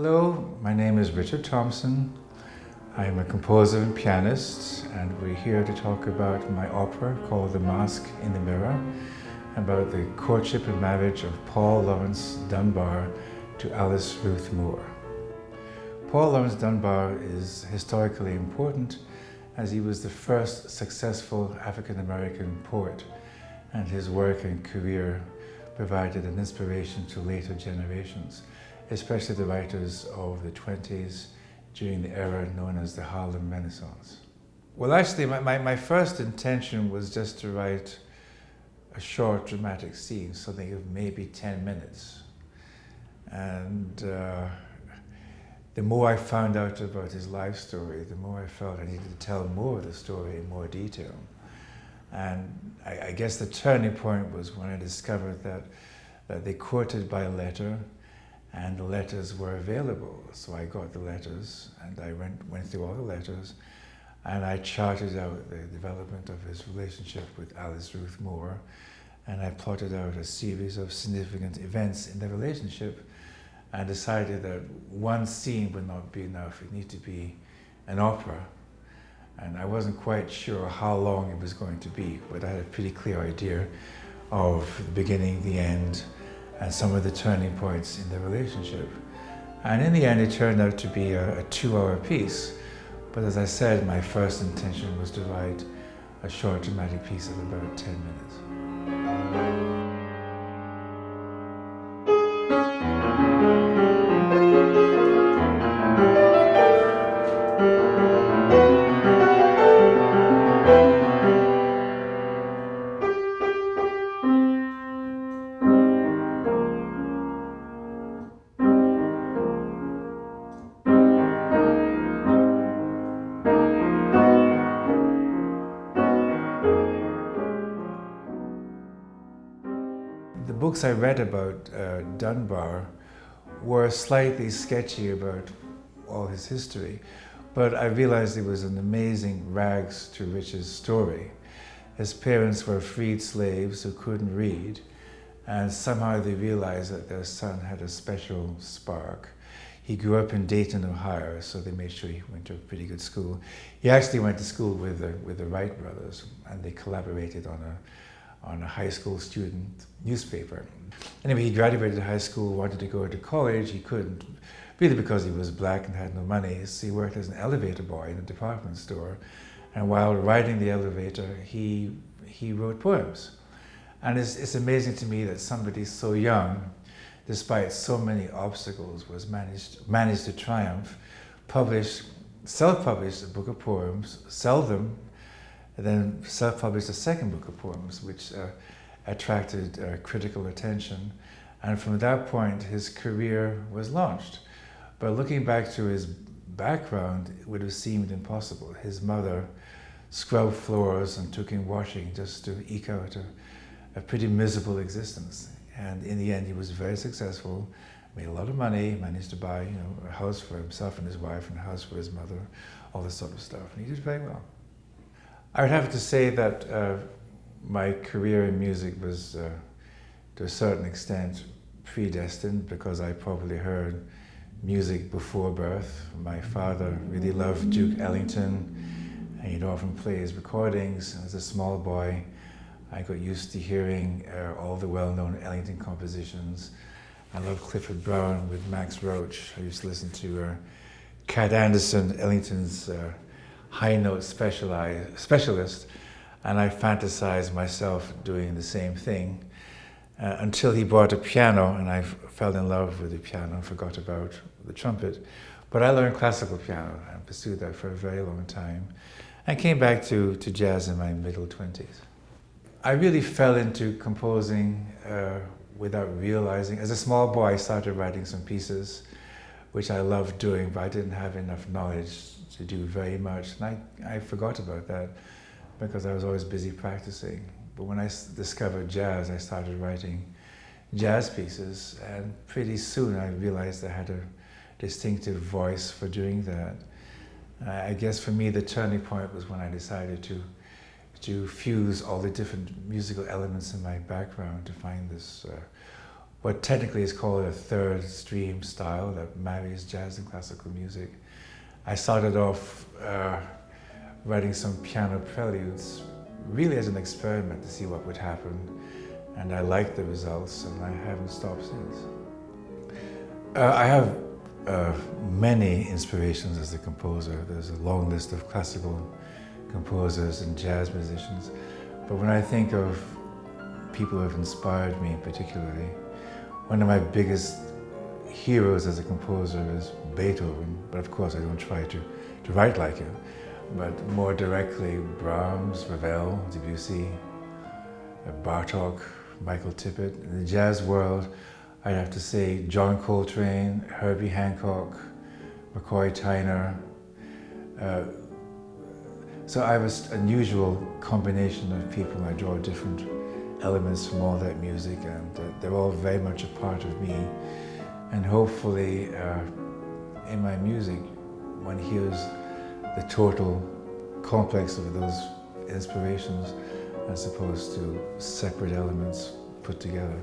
Hello, my name is Richard Thompson. I am a composer and pianist, and we're here to talk about my opera called The Mask in the Mirror, about the courtship and marriage of Paul Laurence Dunbar to Alice Ruth Moore. Paul Laurence Dunbar is historically important as he was the first successful African-American poet, and his work and career provided an inspiration to later generations, especially the writers of the 20s during the era known as the Harlem Renaissance. Well, actually, my first intention was just to write a short dramatic scene, something of maybe 10 minutes. And the more I found out about his life story, the more I felt I needed to tell more of the story in more detail. And I guess the turning point was when I discovered that they courted by letter, and the letters were available. So I got the letters, and I went through all the letters, and I charted out the development of his relationship with Alice Ruth Moore, and I plotted out a series of significant events in the relationship, and decided that one scene would not be enough. It needed to be an opera, and I wasn't quite sure how long it was going to be, but I had a pretty clear idea of the beginning, the end, and some of the turning points in the relationship. And in the end, it turned out to be a 2-hour piece. But as I said, my first intention was to write a short dramatic piece of about 10 minutes. The books I read about Dunbar were slightly sketchy about all his history, but I realized it was an amazing rags to riches story. His parents were freed slaves who couldn't read, and somehow they realized that their son had a special spark. He grew up in Dayton, Ohio, so they made sure he went to a pretty good school. He actually went to school with the Wright brothers, and they collaborated on a high school student newspaper. Anyway, he graduated high school, wanted to go to college. He couldn't, really because he was black and had no money. So he worked as an elevator boy in a department store. And while riding the elevator, he wrote poems. And it's amazing to me that somebody so young, despite so many obstacles, was managed to triumph, self-published a book of poems, sell them, and then self-published a second book of poems, which attracted critical attention. And from that point, his career was launched. But looking back to his background, it would have seemed impossible. His mother scrubbed floors and took in washing just to eke out a pretty miserable existence. And in the end, he was very successful, made a lot of money, managed to buy a house for himself and his wife, and a house for his mother, all this sort of stuff. And he did very well. I would have to say that my career in music was, to a certain extent, predestined, because I probably heard music before birth. My father really loved Duke Ellington, and he'd often play his recordings. As a small boy, I got used to hearing all the well-known Ellington compositions. I loved Clifford Brown with Max Roach. I used to listen to Cat Anderson, Ellington's high note specialist, and I fantasized myself doing the same thing until he bought a piano, and I fell in love with the piano and forgot about the trumpet. But I learned classical piano and pursued that for a very long time, and came back to jazz in my middle 20s. I really fell into composing without realizing. As a small boy, I started writing some pieces, which I loved doing, but I didn't have enough knowledge to do very much. And I forgot about that because I was always busy practicing. But when I discovered jazz, I started writing jazz pieces, and pretty soon I realized I had a distinctive voice for doing that. I guess for me the turning point was when I decided to fuse all the different musical elements in my background to find this what technically is called a third stream style that marries jazz and classical music. I started off writing some piano preludes, really as an experiment to see what would happen, and I liked the results, and I haven't stopped since. I have many inspirations as a composer. There's a long list of classical composers and jazz musicians, but when I think of people who have inspired me particularly, one of my biggest heroes as a composer is Beethoven, but of course I don't try to write like him, but more directly Brahms, Ravel, Debussy, Bartók, Michael Tippett. In the jazz world, I'd have to say John Coltrane, Herbie Hancock, McCoy Tyner. So I have an unusual combination of people. I draw different elements from all that music, and they're all very much a part of me. And hopefully, in my music, one hears the total complex of those inspirations as opposed to separate elements put together.